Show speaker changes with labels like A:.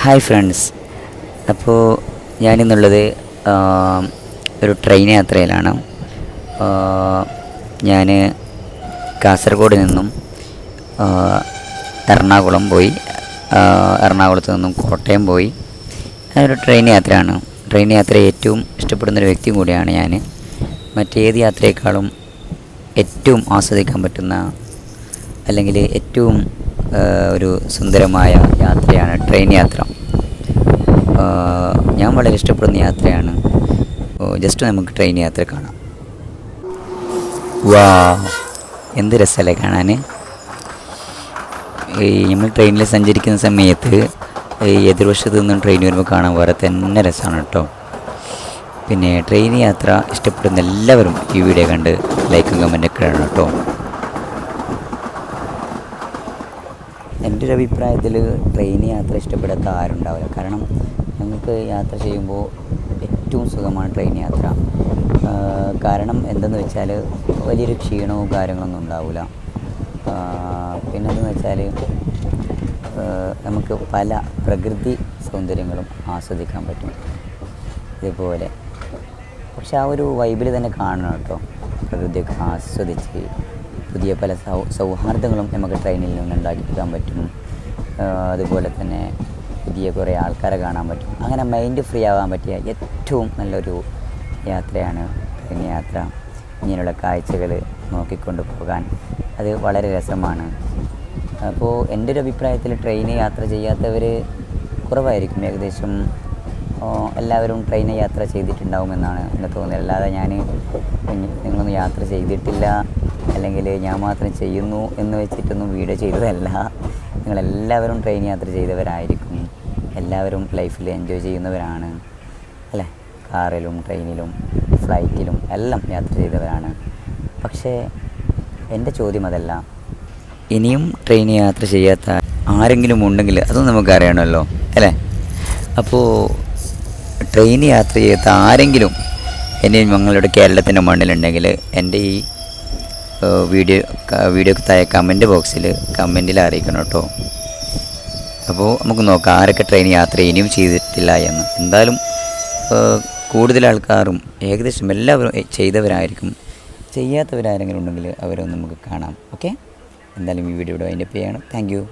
A: Hi friends. അപ്പോൾ ഞാനിന്നുള്ളത് ഒരു train യാത്രയിലാണ്. ഞാൻ കാസർഗോഡ് നിന്നും എറണാകുളം പോയി, എറണാകുളത്ത് നിന്നും കോട്ടയം പോയി. അതൊരു ട്രെയിൻ യാത്രയാണ്. ട്രെയിൻ യാത്ര ഏറ്റവും ഇഷ്ടപ്പെടുന്നൊരു വ്യക്തിയും കൂടിയാണ് ഞാൻ. മറ്റേത് യാത്രയേക്കാളും ഏറ്റവും ആസ്വദിക്കാൻ പറ്റുന്ന, അല്ലെങ്കിൽ ഏറ്റവും ഒരു സുന്ദരമായ യാത്രയാണ് ട്രെയിൻ യാത്ര. ഞാൻ വളരെ ഇഷ്ടപ്പെടുന്ന യാത്രയാണ്. ജസ്റ്റ് നമുക്ക് ട്രെയിൻ യാത്ര കാണാം. വാ, എന്ത് രസമല്ലേ കാണാൻ. നമ്മൾ ട്രെയിനിൽ സഞ്ചരിക്കുന്ന സമയത്ത് എതിർവശത്ത് നിന്നും ട്രെയിൻ വരുമ്പോൾ കാണാൻ വേറെ തന്നെ രസമാണ് കേട്ടോ. പിന്നെ ട്രെയിൻ യാത്ര ഇഷ്ടപ്പെടുന്ന എല്ലാവരും ഈ വീഡിയോ കണ്ട് ലൈക്കും കമൻറ്റൊക്കെ ഇടണം കേട്ടോ. എൻ്റെ ഒരു അഭിപ്രായത്തിൽ ട്രെയിൻ യാത്ര ഇഷ്ടപ്പെടാത്ത ആരുണ്ടാവില്ല. കാരണം ഞങ്ങൾക്ക് യാത്ര ചെയ്യുമ്പോൾ ഏറ്റവും സുഖമാണ് ട്രെയിൻ യാത്ര. കാരണം എന്തെന്ന് വെച്ചാൽ വലിയൊരു ക്ഷീണവും കാര്യങ്ങളൊന്നും ഉണ്ടാവില്ല. പിന്നെന്തെന്ന് വെച്ചാൽ നമുക്ക് പല പ്രകൃതി സൗന്ദര്യങ്ങളും ആസ്വദിക്കാൻ പറ്റും. ഇതുപോലെ പക്ഷെ ആ ഒരു വൈബിൽ തന്നെ കാണണം കേട്ടോ. പ്രകൃതിയൊക്കെ ആസ്വദിച്ച് പുതിയ പല സൗഹാർദ്ദങ്ങളും നമുക്ക് ട്രെയിനിൽ നിന്ന് ഉണ്ടാക്കിയെടുക്കാൻ പറ്റും. അതുപോലെ തന്നെ പുതിയ കുറേ ആൾക്കാരെ കാണാൻ പറ്റും. അങ്ങനെ മൈൻഡ് ഫ്രീ ആവാൻ പറ്റിയ ഏറ്റവും നല്ലൊരു യാത്രയാണ് ട്രെയിൻ യാത്ര. ഇങ്ങനെയുള്ള കാഴ്ചകൾ നോക്കിക്കൊണ്ട് പോകാൻ അത് വളരെ രസമാണ്. അപ്പോൾ എൻ്റെ ഒരു അഭിപ്രായത്തിൽ ട്രെയിൻ യാത്ര ചെയ്യാത്തവർ കുറവായിരിക്കും. ഏകദേശം എല്ലാവരും ട്രെയിൻ യാത്ര ചെയ്തിട്ടുണ്ടാവുമെന്നാണ് എനിക്ക് തോന്നുന്നത്. അല്ലാതെ നിങ്ങളൊന്നും യാത്ര ചെയ്തിട്ടില്ല, അല്ലെങ്കിൽ ഞാൻ മാത്രം ചെയ്യുന്നു എന്ന് വെച്ചിട്ടൊന്നും വീഡിയോ ചെയ്തതല്ല. നിങ്ങളെല്ലാവരും ട്രെയിൻ യാത്ര ചെയ്തവരായിരിക്കും. എല്ലാവരും ലൈഫിൽ എൻജോയ് ചെയ്യുന്നവരാണ് അല്ലേ. കാറിലും ട്രെയിനിലും ഫ്ലൈറ്റിലും എല്ലാം യാത്ര ചെയ്തവരാണ്. പക്ഷേ എൻ്റെ ചോദ്യം അതല്ല. ഇനിയും ട്രെയിൻ യാത്ര ചെയ്യാത്ത ആരെങ്കിലും ഉണ്ടെങ്കിൽ അതും നമുക്കറിയണമല്ലോ അല്ലേ. അപ്പോൾ ട്രെയിൻ യാത്ര ചെയ്യാത്ത ആരെങ്കിലും ഇനി ഞങ്ങളുടെ കേരളത്തിൻ്റെ മണ്ണിലുണ്ടെങ്കിൽ എൻ്റെ ഈ വീഡിയോക്ക് താഴെ കമൻറ്റ് ബോക്സിൽ കമൻറ്റിൽ അറിയിക്കണം കേട്ടോ. അപ്പോൾ നമുക്ക് നോക്കാം ആരൊക്കെ ട്രെയിൻ യാത്ര ഇനിയും ചെയ്തിട്ടില്ല എന്ന്. എന്തായാലും കൂടുതൽ ആൾക്കാരും ഏകദേശം എല്ലാവരും ചെയ്തവരായിരിക്കും. ചെയ്യാത്തവരാരെങ്കിലും ഉണ്ടെങ്കിൽ അവരൊന്നും നമുക്ക് കാണാം. ഓക്കെ, എന്തായാലും ഈ വീഡിയോ ഇവിടെ വൈൻഡപ്പ് ചെയ്യണം. Thank you.